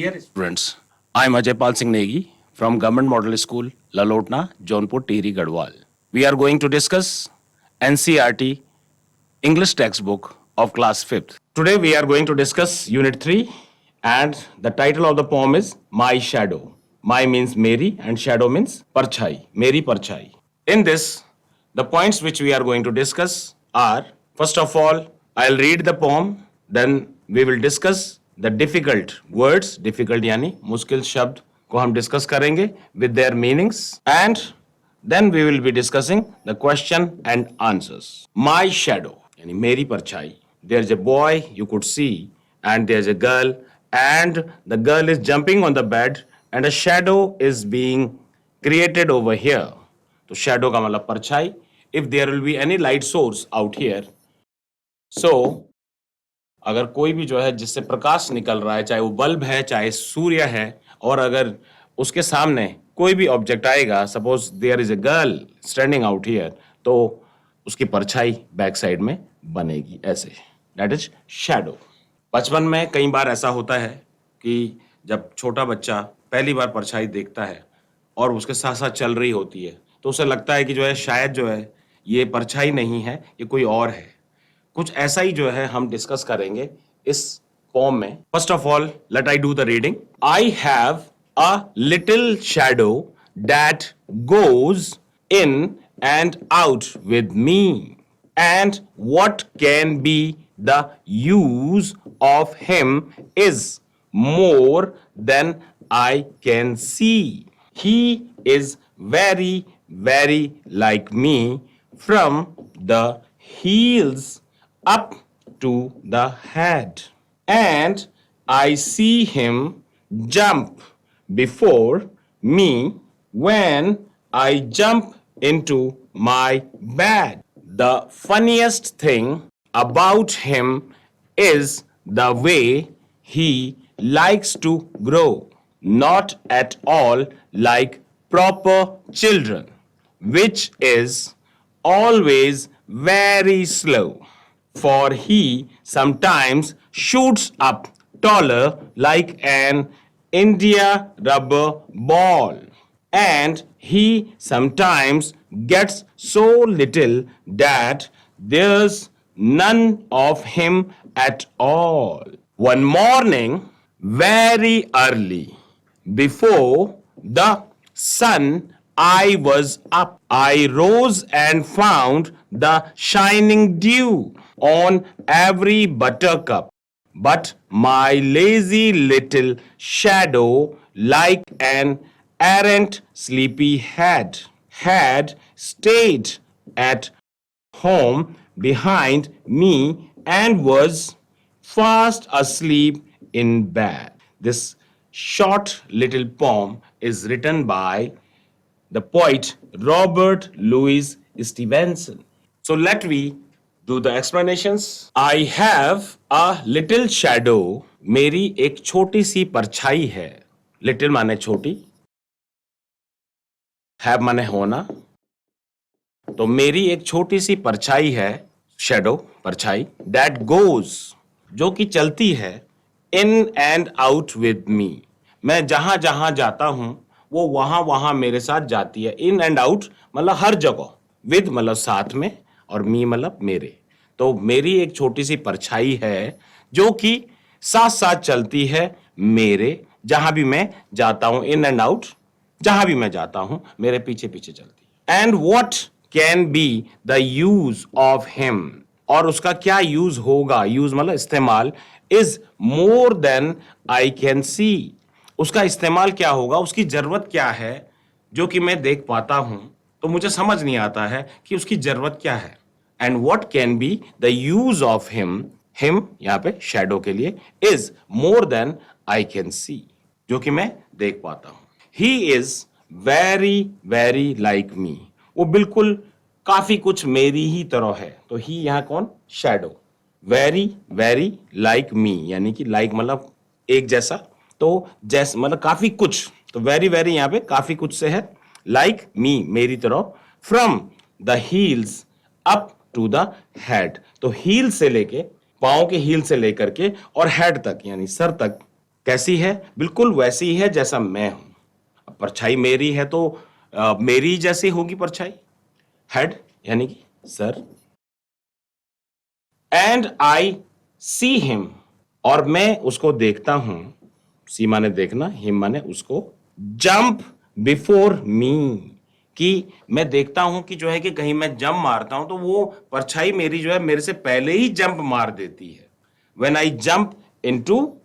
Dear students, I am Ajay Pal Singh Negi from Government Model School, Lalotna, Jaunpur, Tirhi, Garhwal. We are going to discuss NCERT English textbook of class 5th. Today we are going to discuss Unit 3 and the title of the poem is My Shadow. My means Mary and shadow means Parchai, Meri Parchai. In this, the points which we are going to discuss are, first of all, I'll read the poem, then we will discuss the difficult words, difficult यानी मुश्किल शब्द को हम discuss करेंगे with their meanings, and then we will be discussing the question and answers. My shadow, यानी मेरी परछाई. There's a boy you could see, and there's a girl, and the girl is jumping on the bed, and a shadow is being created over here. तो shadow का मतलब परछाई. If there will be any light source out here, so अगर कोई भी जो है जिससे प्रकाश निकल रहा है, चाहे वो बल्ब है, चाहे सूर्य है, और अगर उसके सामने कोई भी ऑब्जेक्ट आएगा, suppose there is a girl standing out here, तो उसकी परछाई बैक साइड में बनेगी ऐसे. That is shadow. बचपन में कई बार ऐसा होता है कि जब छोटा बच्चा पहली बार परछाई देखता है और उसके साथ साथ चल रही होती है, तो उसे लगता है कि जो है शायद जो है ये परछाई नहीं है, ये कोई और है. कुछ ऐसा ही जो है हम डिस्कस करेंगे इस पोम में. First of all let I do the reading. I have a little shadow that goes in and out with me, and what can be the use of him is more than I can see. He is very very like me from the heels up to the head, and I see him jump before me when I jump into my bed. The funniest thing about him is the way he likes to grow, not at all like proper children, which is always very slow, for he sometimes shoots up taller like an India rubber ball, and he sometimes gets so little that there's none of him at all. One morning, very early, before the sun I was up, I rose and found the shining dew on every buttercup. But my lazy little shadow, like an errant sleepyhead, had stayed at home behind me and was fast asleep in bed. This short little poem is written by the poet Robert Louis Stevenson. So let me do the explanations. I have a little shadow. मेरी एक छोटी सी परछाई है. Little माने छोटी, have माने होना. तो मेरी एक छोटी सी परछाई है, shadow परछाई, that goes जो कि चलती है, in and out with me. मैं जहां जहां जाता हूं वो वहां वहां मेरे साथ जाती है. इन एंड आउट मतलब हर जगह, विद मतलब साथ में, और मी मतलब मेरे. तो मेरी एक छोटी सी परछाई है जो कि साथ साथ चलती है मेरे, जहां भी मैं जाता हूं. इन एंड आउट, जहां भी मैं जाता हूं मेरे पीछे पीछे चलती है. And what can be the use of him, और उसका क्या यूज होगा, यूज मतलब इस्तेमाल, is more than I can see. उसका इस्तेमाल क्या होगा, उसकी जरूरत क्या है जो कि मैं देख पाता हूं, तो मुझे समझ नहीं आता है कि उसकी जरूरत क्या है. And what can be the use of him, him यहां पे शैडो के लिए, is more than I can see, जो कि मैं देख पाता हूं. He is very very like me, वो बिल्कुल काफी कुछ मेरी ही तरह है. तो ही यहां कौन, शैडो. वेरी वेरी लाइक मी यानी कि लाइक मतलब एक जैसा, तो जैसे मतलब काफी कुछ, तो वेरी वेरी यहां पे काफी कुछ से है. लाइक मी मेरी तरह, from the heels up to the head, तो हील से लेके, पांव के हील से लेकर के और हेड तक यानी सर तक कैसी है? बिल्कुल वैसी ही है जैसा मैं हूं। अब परछाई मेरी है तो मेरी जैसी होगी परछाई। हेड यानी कि sir. And I see him, और मैं उसको देखता हूं। सी माने देखना, हिम माने उसको। जंप बिफोर मी, कि मैं देखता हूं कि जो है कि कहीं मैं जंप मारता हूं तो वो परछाई मेरी जो है मेरे से पहले ही जंप मार देती है। When I jump into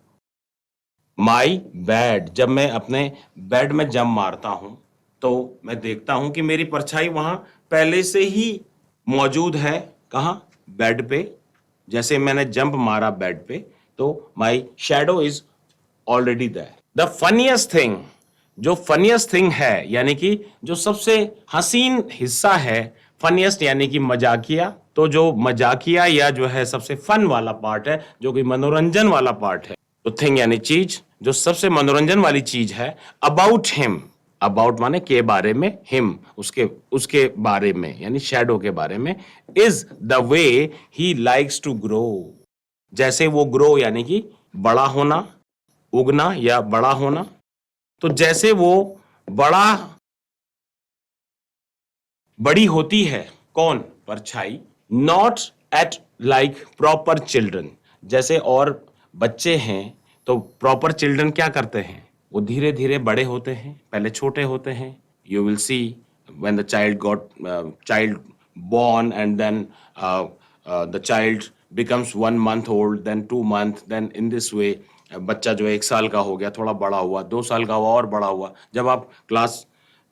my bed, जब मैं अपने बेड में जंप मारता हूं तो मैं देखता हूं कि मेरी परछाई वहां पहले से ही मौजूद है। कहां? बेड पे। जैसे मैंने जंप मारा बेड पे तो my shadow is already there. The funniest thing, जो फनीएस्ट थिंग है यानी कि जो सबसे हसीन हिस्सा है, फनीएस्ट यानी कि मजाकिया, तो जो मजाकिया या जो है सबसे फन वाला पार्ट है, जो कि मनोरंजन वाला पार्ट है, तो थिंग यानी चीज, जो सबसे मनोरंजन वाली चीज है, अबाउट हिम, अबाउट माने के बारे में, हिम उसके उसके बारे में यानी शैडो के बारे में, is the way he likes to grow, जैसे वो ग्रो यानी कि बड़ा होना, उगना या बड़ा होना, तो जैसे वो बड़ा बड़ी होती है। कौन? परछाई। Not at like proper children, जैसे और बच्चे हैं तो प्रॉपर चिल्ड्रन क्या करते हैं? वो धीरे धीरे बड़े होते हैं, पहले छोटे होते हैं। You will see when the child born and then the child becomes 1 month old, then 2 month, then in this way बच्चा जो है 1 साल का हो गया, थोड़ा बड़ा हुआ, 2 साल का हुआ और बड़ा हुआ। जब आप क्लास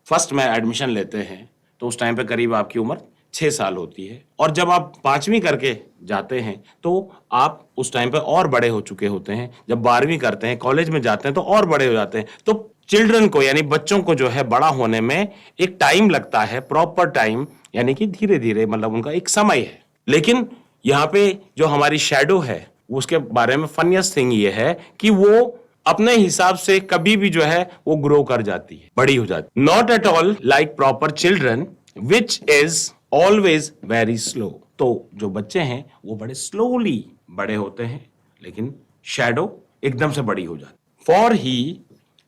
फर्स्ट में एडमिशन लेते हैं तो उस टाइम पे करीब आपकी उम्र 6 साल होती है, और जब आप 5वीं करके जाते हैं तो आप उस टाइम पे और बड़े हो चुके होते हैं। जब 12वीं करते हैं, कॉलेज में जाते हैं तो और बड़े हो जाते हैं। तो चिल्ड्रन को यानी बच्चों को जो है बड़ा होने में एक टाइम लगता है, प्रॉपर टाइम, यानी कि धीरे धीरे, मतलब उनका एक समय है। लेकिन यहाँ पे जो हमारी शैडो है उसके बारे में फनीएस्ट थिंग ये है कि वो अपने हिसाब से कभी भी जो है वो ग्रो कर जाती है, बड़ी हो जाती है। Not at all like proper children which is always very slow, तो जो बच्चे हैं वो बड़े स्लोली बड़े होते हैं, लेकिन शैडो एकदम से बड़ी हो जाती। For he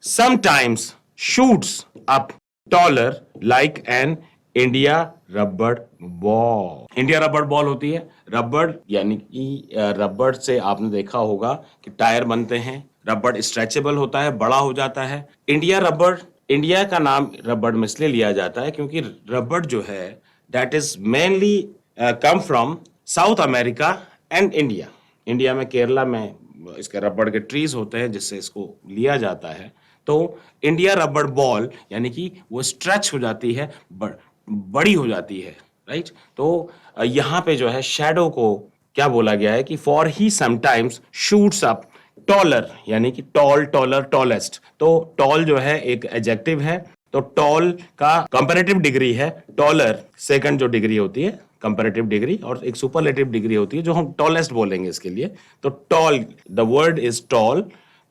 sometimes shoots up taller like an India rubber ball. India rubber ball होती है, रबड़ यानी कि रबड़ से आपने देखा होगा कि टायर बनते हैं, रबड़ स्ट्रेचेबल होता है, बड़ा हो जाता है। इंडिया रबड़, इंडिया का नाम रबड़ में इसलिए लिया जाता है क्योंकि रबड़ जो है that is mainly come from south America and India. India में केरला में इसके रबड़ के ट्रीज होते हैं जिससे इसको लिया जाता है। तो इंडिया रबड़ बॉल यानी कि वो स्ट्रेच हो जाती है, बड़ी हो जाती है, राइट। तो यहाँ पे जो है शैडो को क्या बोला गया है कि for he sometimes shoots up taller, यानी कि टॉल, टॉलर, टॉलेस्ट। तो टॉल जो है एक एडजेक्टिव है, तो टॉल का कंपैरेटिव डिग्री है, टॉलर सेकंड जो डिग्री होती है कंपैरेटिव डिग्री, और एक सुपरलेटिव डिग्री होती है जो हम टॉलेस्ट बोलेंगे इसके लिए। तो tall, the word is tall,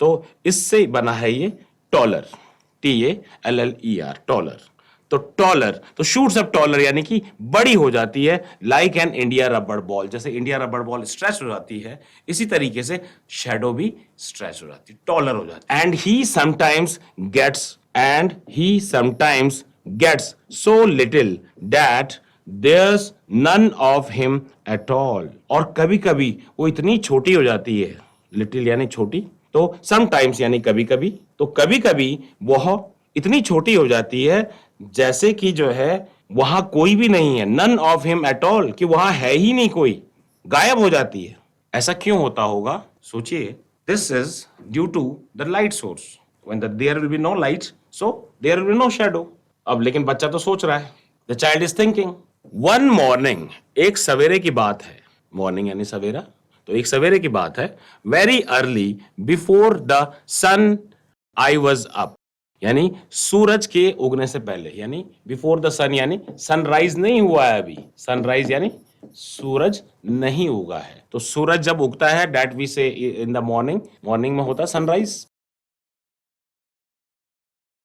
तो इससे बना है ये टॉलर, TALLER, टॉलर। तो टॉलर, तो शूट्स अप टॉलर यानी कि बड़ी हो जाती है, like an India rubber ball, जैसे इंडिया रबड़ बॉल स्ट्रेच हो जाती है इसी तरीके से शैडो भी स्ट्रेच हो जाती है, टॉलर हो जाती है। And he sometimes gets so little that there's none of him at all, और कभी कभी वो इतनी छोटी हो जाती है, लिटिल यानी छोटी, तो समटाइम्स यानी कभी कभी, तो कभी कभी वह इतनी छोटी हो जाती है जैसे कि जो है वहां कोई भी नहीं है, none of him at all, कि वहां है ही नहीं कोई, गायब हो जाती है। ऐसा क्यों होता होगा? सोचिए। This is due to the light source. When there will be no light, so there will be no shadow. अब लेकिन बच्चा तो सोच रहा है, the child is thinking. One morning, एक सवेरे की बात है, मॉर्निंग यानी सवेरा, तो एक सवेरे की बात है, very early before the sun I was up, यानी सूरज के उगने से पहले, यानी बिफोर द सन यानी सनराइज नहीं हुआ है अभी, सनराइज यानी सूरज नहीं उगा है। तो सूरज जब उगता है दैट वी से इन द मॉर्निंग, मॉर्निंग में होता है सनराइज,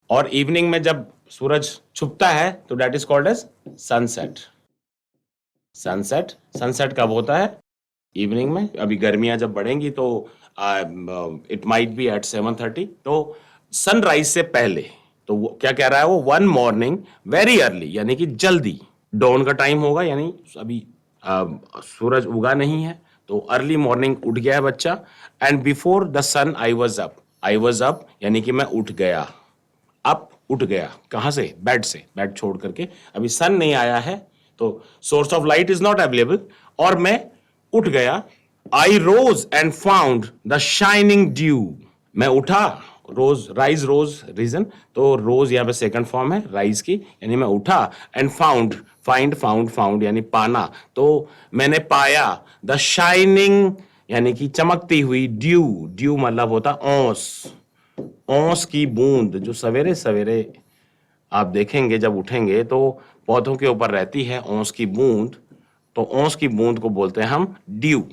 और इवनिंग में जब सूरज छुपता है तो that is called as sunset. Sunset, sunset कब होता है? इवनिंग में। अभी गर्मियां जब बढ़ेंगी तो इट माइट बी एट 7:30. तो सनराइज से पहले, तो वो क्या कह रहा है, वो वन मॉर्निंग वेरी अर्ली यानी कि जल्दी, डॉन का टाइम होगा यानी अभी सूरज उगा नहीं है, तो अर्ली मॉर्निंग उठ गया है बच्चा. And before the sun I was up यानी कि मैं उठ गया. अप उठ गया कहां से, बेड से, बेड छोड़ करके. अभी सन नहीं आया है तो source of light is not available, और मैं उठ गया. I rose and found the shining dew. मैं उठा, रोज, राइज रोज रीजन, तो रोज यहां पे सेकंड फॉर्म है राइज की, यानी मैं उठा. एंड फाउंड, फाउंड यानी पाना, तो मैंने पाया. द शाइनिंग यानी कि चमकती हुई, ड्यू मतलब होता ओस, ओस की बूंद, जो सवेरे सवेरे आप देखेंगे जब उठेंगे तो पौधों के ऊपर रहती है ओस की बूंद, तो ओस की बूंद को बोलते हैं हम dew.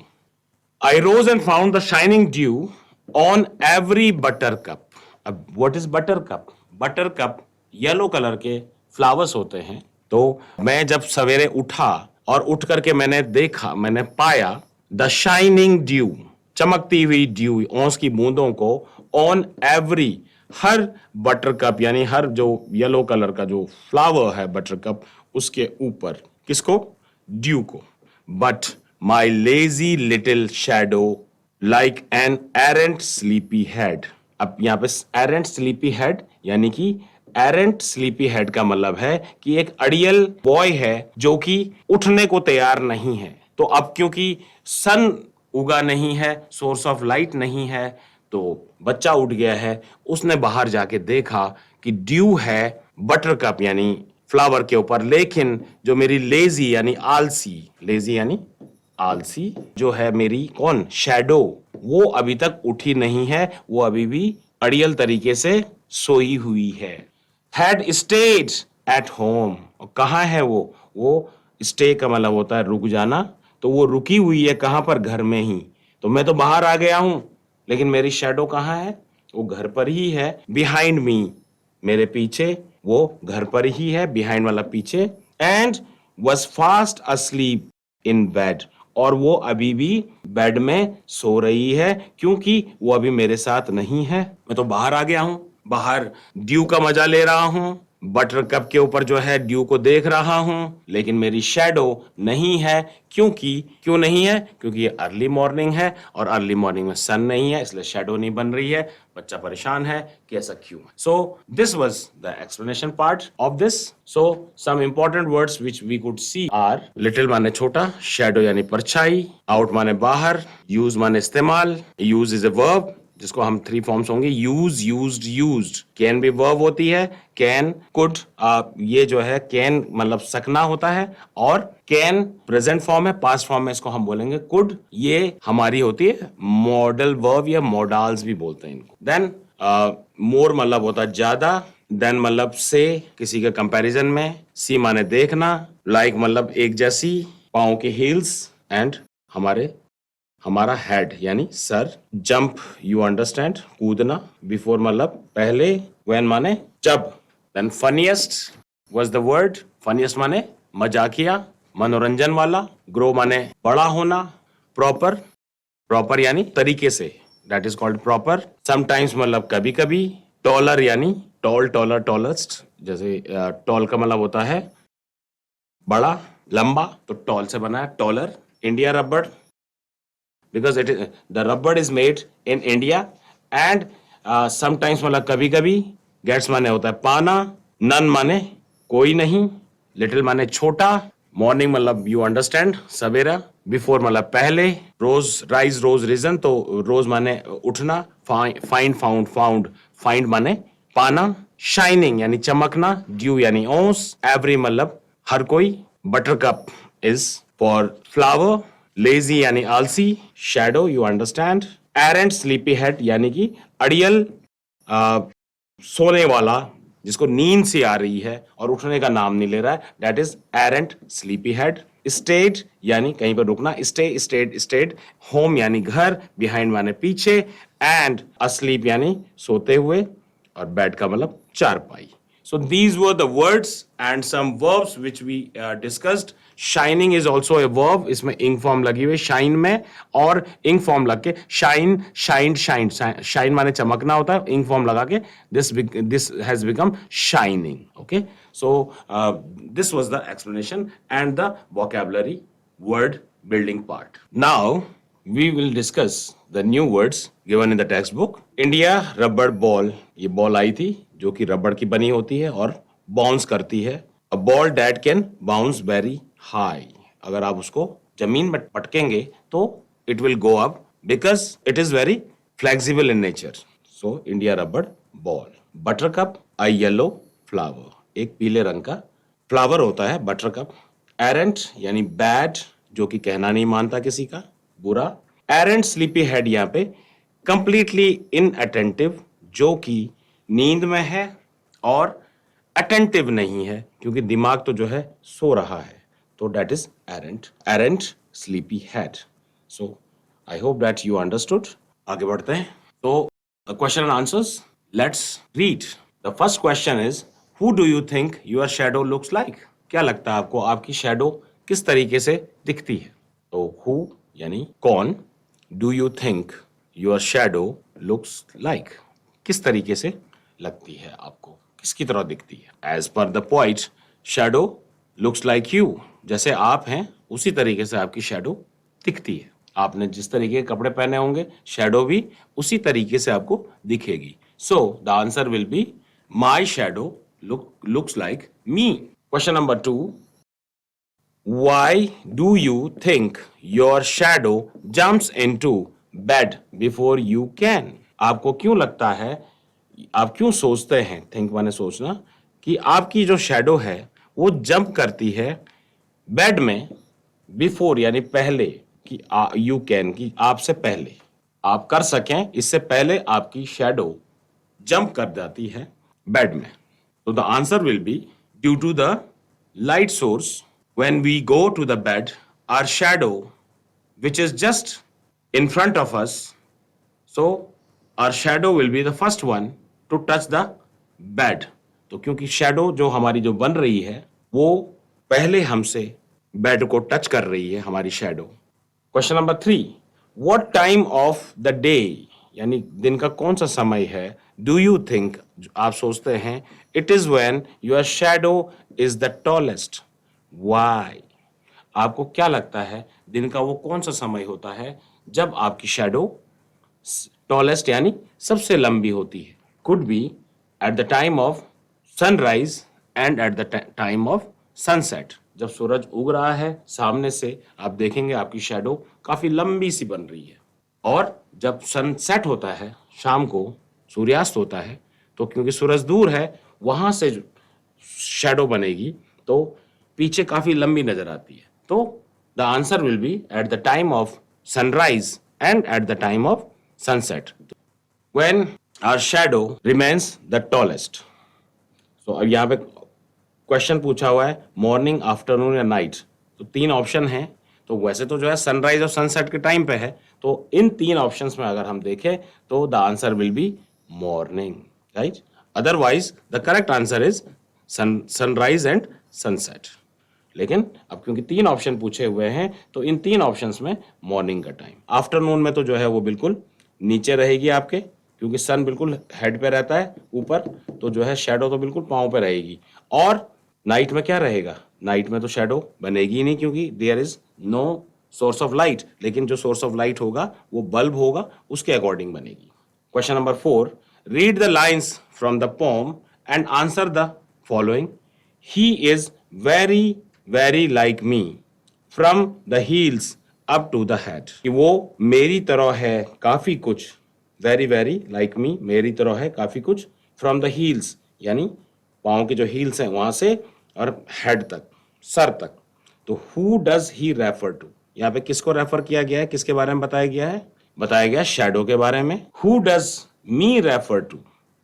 I rose and found the shining dew on every buttercup. अब what is buttercup? Buttercup yellow colour के फ्लावर्स होते हैं. तो मैं जब सवेरे उठा और उठ करके मैंने देखा, मैंने पाया द शाइनिंग ड्यू, चमकती हुई ड्यू, ओस की बूंदों को, on every, her butter cup यानी हर जो येलो कलर का जो फ्लावर है बटर कप, उसके ऊपर. किसको? ड्यू को. But my lazy little shadow like an arrant sleepy head. अब यहां पे एरेंट स्लीपी हेड यानी कि एरेंट स्लीपी हेड का मतलब है कि एक अड़ियल बॉय है जो कि उठने को तैयार नहीं है. तो अब क्योंकि सन उगा नहीं है, सोर्स ऑफ लाइट नहीं है, तो बच्चा उठ गया है. उसने बाहर जाके देखा कि ड्यू है बटर कप यानी फ्लावर के ऊपर, लेकिन जो मेरी लेजी यानी आलसी, लेजी यानी आलसी जो है मेरी कौन, शैडो, वो अभी तक उठी नहीं है, वो अभी भी अड़ियल तरीके से सोई हुई है. Had stayed at home. और कहाँ है वो स्टे का मतलब होता है रुक जाना, तो वो रुकी हुई है कहां पर, घर में ही. तो मैं तो बाहर आ गया हूं, लेकिन मेरी शैडो कहाँ है, वो घर पर ही है. बिहाइंड मी, मेरे पीछे, वो घर पर ही है, बिहाइंड वाला पीछे. And was fast asleep in bed. और वो अभी भी बेड में सो रही है, क्योंकि वो अभी मेरे साथ नहीं है. मैं तो बाहर आ गया हूं, बाहर ड्यू का मजा ले रहा हूं, बटर कप के ऊपर जो है ड्यू को देख रहा हूं, लेकिन मेरी शैडो नहीं है. क्यों नहीं है? क्योंकि ये अर्ली मॉर्निंग है, और अर्ली मॉर्निंग में सन नहीं है, इसलिए शैडो नहीं बन रही है. बच्चा परेशान है कि ऐसा क्यों. So this was the explanation part of this. So some important words which we could see are little माने छोटा, शैडो यानी परछाई, आउट माने बाहर, यूज माने इस्तेमाल. यूज इज ए वर्ब जिसको हम 3 फॉर्म्स होंगे, यूज, यूज्ड, यूज्ड. कैन भी वर्ब होती है, कैन, कुड, ये जो है कैन मतलब सकना होता है, और कैन प्रेजेंट फॉर्म है, पास्ट फॉर्म में इसको हम बोलेंगे कुड. ये हमारी होती है मॉडल वर्ब या मॉडल्स भी बोलते हैं इनको. देन मोर मतलब होता है ज्यादा, देन मतलब से, किसी के कंपैरिजन में, सी माने देखना, लाइक मतलब एक जैसी, पाँव के हील्स, एंड हमारा हेड यानी सर. जंप यू अंडरस्टैंड, कूदना. बिफोर मतलब पहले, व्हेन माने जब. Then funniest was the word. Funniest माने मजाकिया, मनोरंजन वाला. ग्रो माने बड़ा होना. प्रॉपर यानी तरीके से, that is called proper. Sometimes मतलब कभी कभी. टॉलर यानी टॉलर, टॉलेस्ट, जैसे टॉल का मतलब होता है बड़ा, लंबा, तो टॉल से बना है टॉलर. इंडिया रबड़, because the rubber is made in India. and sometimes मतलब कभी कभी. gets माने होता है पाना. none माने कोई नहीं. little माने छोटा. मॉर्निंग मतलब यू अंडरस्टैंड सवेरा. बिफोर मतलब पहले. रोज, राइज रोज रीजन, तो रोज माने उठना. फाइंड फाउंड फाइंड माने पाना. शाइनिंग यानी चमकना. ड्यू यानी ओस. एवरी मतलब हर कोई. Buttercup is for flower. Lazy यानी आलसी. Shadow you understand. Arrant sleepy head यानी कि अड़ियल सोने वाला, जिसको नींद से आ रही है और उठने का नाम नहीं ले रहा है, that is arrant sleepy head. Stayed यानी कहीं पर रुकना. स्टेड. होम यानी घर. बिहाइंड माने पीछे. एंड अस्लीप यानी सोते हुए. और बेड का मतलब चारपाई. So these were the words and some verbs which we discussed. Shining is also a verb. इसमें ing form लगी हुई shine में और ing form लग के shine, shined, shined. Shine माने चमकना होता है. Ing form लगा के this has become shining. Okay. So this was the explanation and the vocabulary word building part. Now we will discuss the new words given in the textbook. India rubber ball. ये ball आई थी जो कि रबड़ की बनी होती है और बाउंस करती है. A ball that can bounce very high. अगर आप उसको जमीन में पटकेंगे तो it will go up because it is very flexible in nature. So India rubber ball. Butter cup a yellow flower. एक पीले रंग का फ्लावर होता है बटर कप. एरेंट यानी बैड, जो कि कहना नहीं मानता किसी का, बुरा. एरेंट स्लीपी हेड यहाँ पे कंप्लीटली इनअटेंटिव, जो कि नींद में है और अटेंटिव नहीं है क्योंकि दिमाग तो जो है सो रहा है. तो that is arrant sleepy head. So I hope that you understood. आगे बढ़ते हैं. तो question and answers. Let's read. The first question is who do you think your shadow looks like. क्या लगता है आपको आपकी शैडो किस तरीके से दिखती है. तो हु यानी कौन, do you think your shadow looks like, किस तरीके से लगती है आपको, किसकी तरह दिखती है. As per the poet shadow looks like you. जैसे आप हैं उसी तरीके से आपकी शैडो दिखती है. आपने जिस तरीके के कपड़े पहने होंगे शैडो भी उसी तरीके से आपको दिखेगी. So the answer will be my shadow looks like me. Question number 2. Why do you think your shadow jumps into bed before you can? आपको क्यों लगता है, आप क्यों सोचते हैं, थिंक माने सोचना, कि आपकी जो शैडो है वो जंप करती है बेड में, बिफोर यानी पहले, कि यू कैन कि आपसे पहले आप कर सकें, इससे पहले आपकी शैडो जंप कर जाती है बेड में. So the answer will be due to the light source. When we go to the bed, our shadow, which is just in front of us, so our shadow will be the first one to touch the bed. तो क्योंकि shadow जो हमारी जो बन रही है वो पहले हमसे बेड को टच कर रही है हमारी shadow. Question number 3. What time of the day, यानी दिन का कौन सा समय है, डू यू थिंक, आप सोचते हैं, it is when your shadow is the tallest. Why, आपको क्या लगता है दिन का वो कौन सा समय होता है जब आपकी शैडो टॉलेस्ट यानी सबसे लंबी होती है. Could be at the time of sunrise and at the time of sunset. जब सूरज उग रहा है सामने से आप देखेंगे आपकी शैडो काफी लंबी सी बन रही है, और जब सनसेट होता है, शाम को सूर्यास्त होता है, तो क्योंकि सूरज दूर है वहां से शैडो बनेगी तो पीछे काफी लंबी नजर आती है. तो the answer will be at the time of sunrise and at the time of sunset when our shadow remains the tallest. तो अब यहाँ पे क्वेश्चन पूछा हुआ है मॉर्निंग, आफ्टरनून या नाइट. तो 3 ऑप्शन हैं. तो वैसे तो जो है सनराइज और सनसेट के टाइम पे है, तो इन 3 ऑप्शंस में अगर हम देखें तो the answer will B morning, right. Otherwise the correct answer is sunrise and sunset. लेकिन अब क्योंकि 3 ऑप्शन पूछे हुए हैं तो इन 3 ऑप्शंस में मॉर्निंग का टाइम. आफ्टरनून में तो जो है वो बिल्कुल नीचे रहेगी आपके, क्योंकि सन बिल्कुल हेड पे रहता है ऊपर, तो जो है शैडो तो बिल्कुल पाँव पे रहेगी. और नाइट में क्या रहेगा, नाइट में तो शैडो बनेगी ही नहीं क्योंकि there is no source of light. लेकिन जो सोर्स ऑफ लाइट होगा वो बल्ब होगा, उसके अकॉर्डिंग बनेगी. Question number 4. Read the lines from the poem and answer the following. He is very very like me from the heels up to the head. वो मेरी तरह है काफी कुछ, वेरी वेरी लाइक मी, मेरी तरह है काफी कुछ, फ्रॉम द हील्स यानी पाँव के जो हील्स हैं वहां से और हेड तक, सर तक. तो who does he refer to, यहाँ पे किसको रेफर किया गया है, किसके बारे में बताया गया है, बताया गया शैडो के बारे में. Who does me refer to,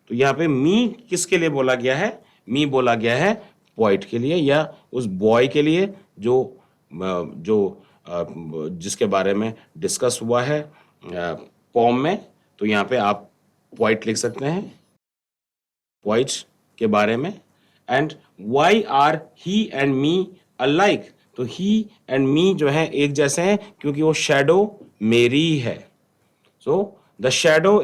तो यहाँ पे मी किसके लिए बोला गया है, मी बोला गया है पॉइंट के लिए या उस बॉय के लिए जो जिसके बारे में डिस्कस हुआ है पोम में. तो यहाँ पे आप पॉइंट लिख सकते हैं, पॉइंट के बारे में and why are he and me alike, तो ही एंड मी जो है एक जैसे हैं क्योंकि वो शैडो मेरी ही है. So the shadow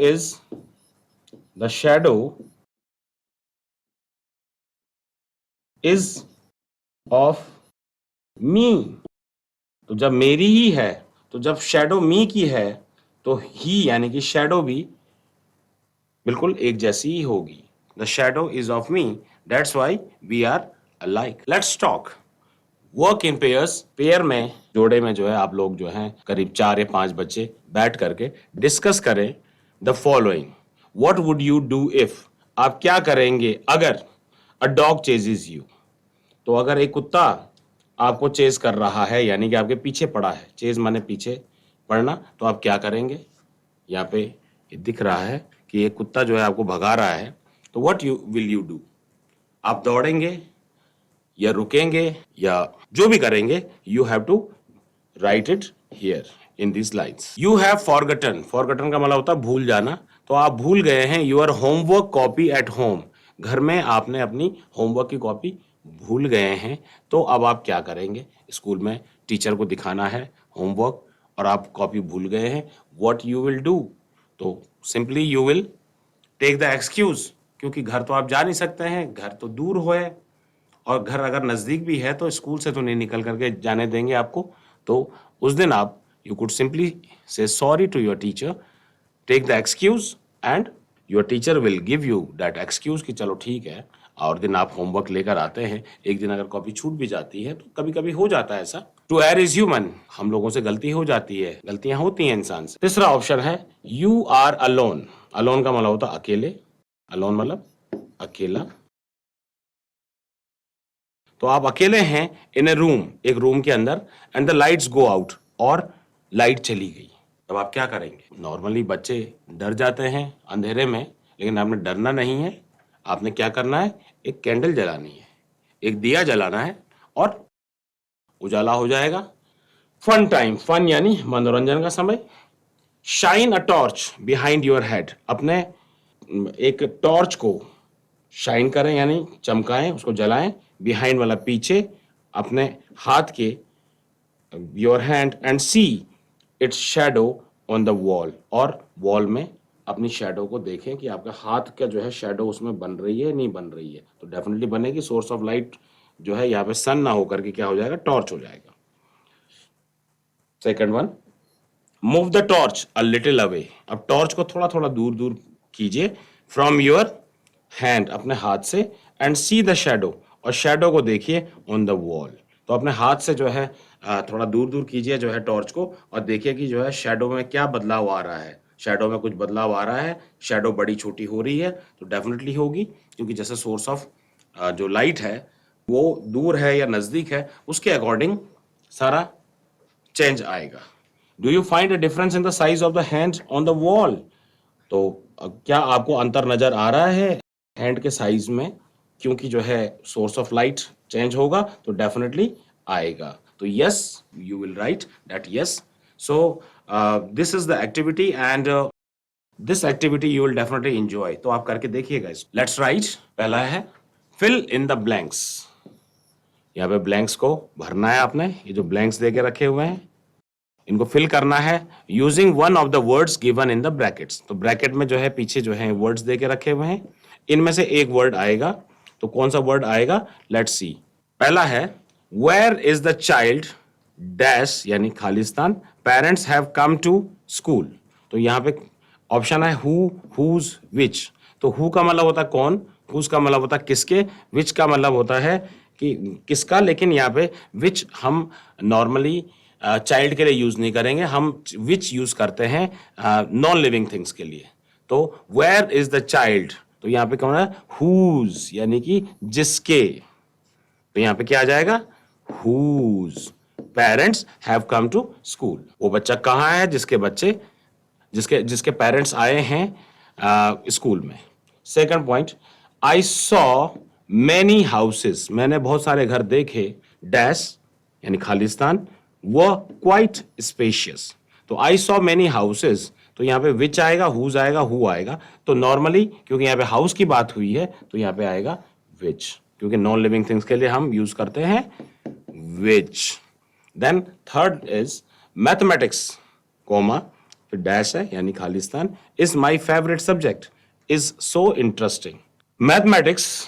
is of मी. तो जब मेरी ही है, तो जब शैडो मी की है, तो ही यानी कि शैडो भी बिल्कुल एक जैसी ही होगी. The shadow is of me, that's why we are alike. Let's talk work in pairs. Pair में, जोड़े में जो है आप लोग जो हैं करीब 4 या 5 बच्चे बैठ करके डिस्कस करें the following. What would you do if, आप क्या करेंगे अगर अ डॉग चेजेस यू. तो अगर एक कुत्ता आपको चेज कर रहा है यानी कि आपके पीछे पड़ा है, चेज माने पीछे पड़ना, तो आप क्या करेंगे. यहाँ पे ये दिख रहा है कि एक कुत्ता जो है आपको भगा रहा है, तो what you will you do. आप दौड़ेंगे या रुकेंगे या जो भी करेंगे, you have to write it here in this lines. You have forgotten, forgotten का मतलब होता है भूल जाना. तो आप भूल गए हैं your homework copy at home, घर में आपने अपनी होमवर्क की कॉपी भूल गए हैं. तो अब आप क्या करेंगे, स्कूल में टीचर को दिखाना है होमवर्क और आप कॉपी भूल गए हैं. व्हाट यू विल डू, तो simply you will take the excuse, क्योंकि घर तो आप जा नहीं सकते हैं, घर तो दूर हो है, और घर अगर नजदीक भी है तो स्कूल से तो नहीं निकल करके जाने देंगे आपको. तो उस दिन आप you could simply say sorry to your teacher, take the excuse and your teacher will give you that excuse कि चलो ठीक है. और दिन आप होमवर्क लेकर आते हैं, एक दिन अगर कॉपी छूट भी जाती है तो कभी कभी हो जाता है ऐसा. टू एयर इज ह्यूमन, हम लोगों से गलती हो जाती है, गलतियां होती हैं इंसान से. तीसरा ऑप्शन है यू आर अलोन. अलोन का मतलब होता है अकेले, अलोन मतलब अकेला. तो आप अकेले हैं इन ए रूम, एक रूम के अंदर, and the lights go out, और लाइट चली गई. तब आप क्या करेंगे. नॉर्मली बच्चे डर जाते हैं अंधेरे में, लेकिन आपने डरना नहीं है. आपने क्या करना है, एक कैंडल जलानी है, एक दिया जलाना है, और उजाला हो जाएगा. फन टाइम, फन यानी मनोरंजन का समय. Shine a torch behind your head, अपने एक टॉर्च को शाइन करें यानी चमकाएं, उसको जलाएं. बिहाइंड वाला पीछे, अपने हाथ के, your hand, and see it's shadow on the wall, और वॉल में अपनी शैडो को देखें कि आपका हाथ का जो है शैडो उसमें बन रही है नहीं बन रही है. तो डेफिनेटली बनेगी. सोर्स ऑफ लाइट जो है यहाँ पे सन ना होकर के क्या हो जाएगा, टॉर्च हो जाएगा. Second one, move the torch a little away. अब टॉर्च को थोड़ा थोड़ा दूर दूर कीजिए फ्रॉम योर हैंड, अपने हाथ से, एंड सी द शैडो, और शैडो को देखिए ऑन द वॉल. तो अपने हाथ से जो है थोड़ा दूर दूर कीजिए जो है टॉर्च को, और देखिए कि जो है शैडो में क्या बदलाव आ रहा है. शैडो में कुछ बदलाव आ रहा है, शैडो बड़ी छोटी हो रही है, तो डेफिनेटली होगी, क्योंकि जैसे सोर्स ऑफ जो लाइट है वो दूर है या नजदीक है, उसके अकॉर्डिंग सारा चेंज आएगा. Do you find a difference in the size of the hand on the wall. तो क्या आपको अंतर नजर आ रहा है हैंड के साइज में, क्योंकि जो है सोर्स ऑफ लाइट चेंज होगा, तो डेफिनेटली आएगा. तो yes, you will write that yes. So this is the activity, and this activity you will definitely enjoy. तो आप करके देखिएगा. Let's write. पहला है फिल इन द ब्लैंक्स. यहाँ पे ब्लैंक्स को भरना है आपने. ये जो ब्लैंक्स दे के रखे हुए हैं इनको फिल करना है using one of the words given in the brackets. तो ब्रैकेट में जो है पीछे जो है वर्ड्स दे के रखे हुए हैं, इनमें से एक वर्ड आएगा. तो कौन सा वर्ड आएगा, लेट्स सी. पहला है where is the child dash यानी खालिस्तान parents have come to school. तो यहाँ पे ऑप्शन है हु, हुज, विच. तो हु का मतलब होता है कौन, हुज का मतलब होता है किसके, विच का मतलब होता है कि किसका. लेकिन यहाँ पे विच हम नॉर्मली चाइल्ड के लिए यूज नहीं करेंगे, हम विच यूज करते हैं नॉन लिविंग थिंग्स के लिए. तो वेयर इज द चाइल्ड, तो यहाँ पे कौन है, हुज यानी कि जिसके. तो यहाँ पे क्या आ जाएगा, whose parents have come to school. वो बच्चा कहाँ है, जिसके बच्चे जिसके जिसके पेरेंट्स आए हैं स्कूल में. Second point, I saw many houses, मैंने बहुत सारे घर देखे, डैश यानी खालिस्तान, वह क्वाइट स्पेशियस. तो आई सॉ मैनी हाउसेस, तो यहाँ पे विच आएगा, हुज आएगा, हु आएगा. तो नॉर्मली क्योंकि यहाँ पे हाउस की बात हुई है तो यहाँ पे आएगा विच. क्योंकि नॉन लिविंग थिंग्स के लिए हम यूज करते हैं which. Then third is mathematics, comma, फिर डैश है यानी खालिस्तान, is my favourite subject, is so interesting. Mathematics,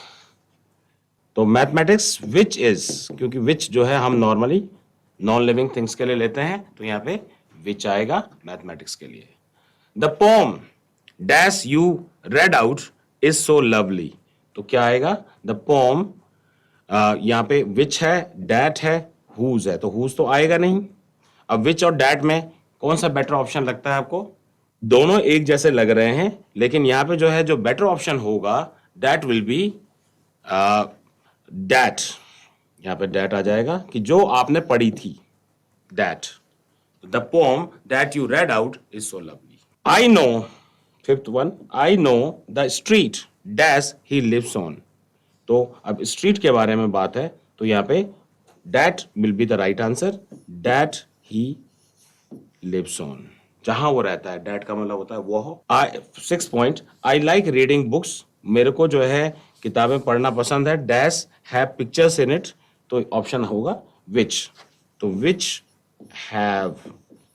तो मैथमेटिक्स विच इज, क्योंकि विच जो है हम नॉर्मली नॉन लिविंग थिंग्स के लिए लेते हैं, तो यहां पे विच आएगा मैथमेटिक्स के लिए। The pome dash you read out is so lovely, तो क्या आएगा? द पोम, यहां पे विच है, डैट है, हुज है, तो हुज तो आएगा नहीं। अब विच और डैट में कौन सा बेटर ऑप्शन लगता है आपको? दोनों एक जैसे लग रहे हैं, लेकिन यहां पे जो है जो बेटर ऑप्शन होगा दैट विल बी डैट। यहां पे डैट आ जाएगा कि जो आपने पढ़ी थी, that. The poem that you read out is so lovely. I know, fifth one, I know the street dash he lives on, तो अब स्ट्रीट के बारे में बात है, तो यहां पे that will be the right answer, that he lives on, जहां वो रहता है, डैट का मतलब होता है वो। Six point, I like reading books, मेरे को जो है किताबें पढ़ना पसंद है, dash have pictures in it, तो ऑप्शन होगा विच, तो विच हैव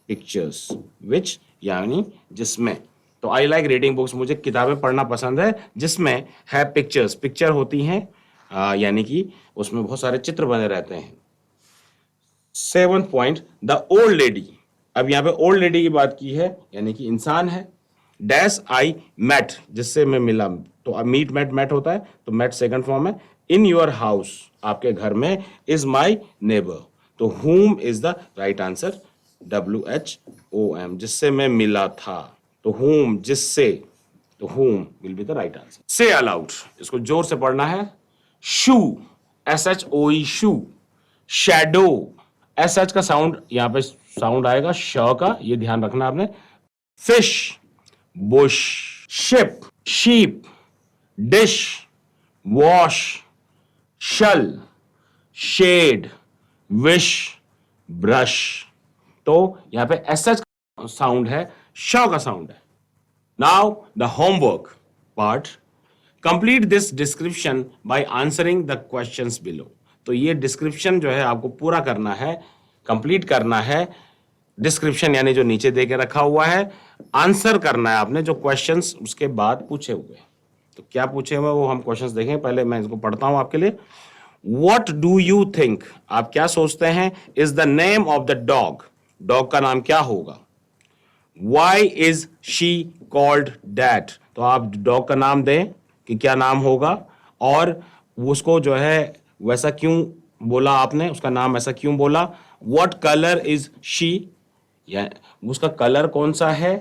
पिक्चर्स, विच यानी जिसमें, तो आई लाइक रीडिंग बुक्स, मुझे किताबें पढ़ना पसंद है जिसमें हैव पिक्चर्स, पिक्चर होती हैं यानी कि उसमें बहुत सारे चित्र बने रहते हैं। Seventh point, the old lady, अब यहां पे ओल्ड लेडी की बात की है यानी कि इंसान है। डैश आई मेट, जिससे मैं मिला, तो अब मीट मेट मेट होता है, तो मेट सेकंड फॉर्म है। इन योर हाउस, आपके घर में, इज माई नेबर, तो whom is the right answer, WHOM, जिससे मैं मिला था, तो whom जिससे, तो whom will be the right answer. से अलाउड, इसको जोर से पढ़ना है, शू, SHOE शू, शैडो, SH का साउंड यहां पे साउंड आएगा श का, ये ध्यान रखना आपने। Fish, bush, ship, sheep, dish, wash, shall, shed, wish, brush, तो यहां पे SH का साउंड है, श का साउंड है। Now the homework part, complete this description by answering the questions below, तो ये डिस्क्रिप्शन जो है आपको पूरा करना है, कंप्लीट करना है। डिस्क्रिप्शन यानी जो नीचे दे के रखा हुआ है, आंसर करना है आपने जो क्वेश्चंस उसके बाद पूछे हुए। तो क्या पूछे हुए वो हम क्वेश्चंस देखेंगे, पहले मैं इसको पढ़ता हूं आपके लिए। What do you think, आप क्या सोचते हैं, is the name of the dog, dog का नाम क्या होगा। Why is she called that, तो आप डॉग का नाम दें कि क्या नाम होगा, और उसको जो है वैसा क्यों बोला आपने, उसका नाम ऐसा क्यों बोला। What color is she, या उसका कलर कौन सा है।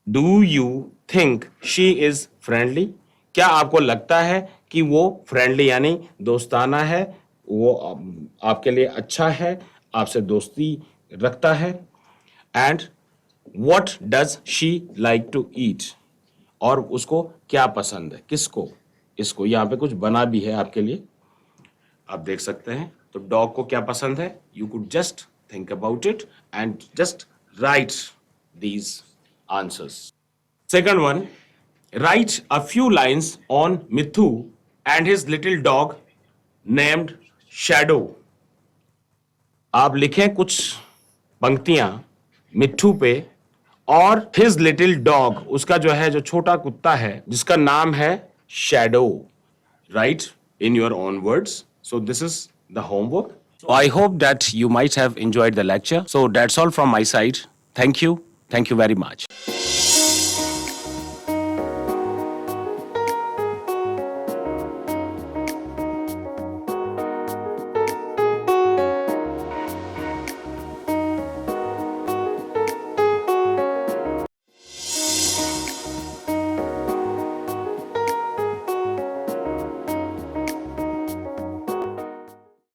Do you think she is friendly, क्या आपको लगता है कि वो फ्रेंडली यानी दोस्ताना है, वो आपके लिए अच्छा है, आपसे दोस्ती रखता है। And what does she like to eat, और उसको क्या पसंद है, किसको, इसको, यहां पे कुछ बना भी है आपके लिए, आप देख सकते हैं। तो डॉग को क्या पसंद है, you could just think about it and just right these answers. Second one, write a few lines on Mithu and his little dog named Shadow, आप लिखें कुछ पंक्तियां मिट्ठू पे और his little dog, उसका जो है जो छोटा कुत्ता है जिसका नाम है Shadow, write in your own words. So this is the homework. So I hope that you might have enjoyed the lecture. So that's all from my side. Thank you very much.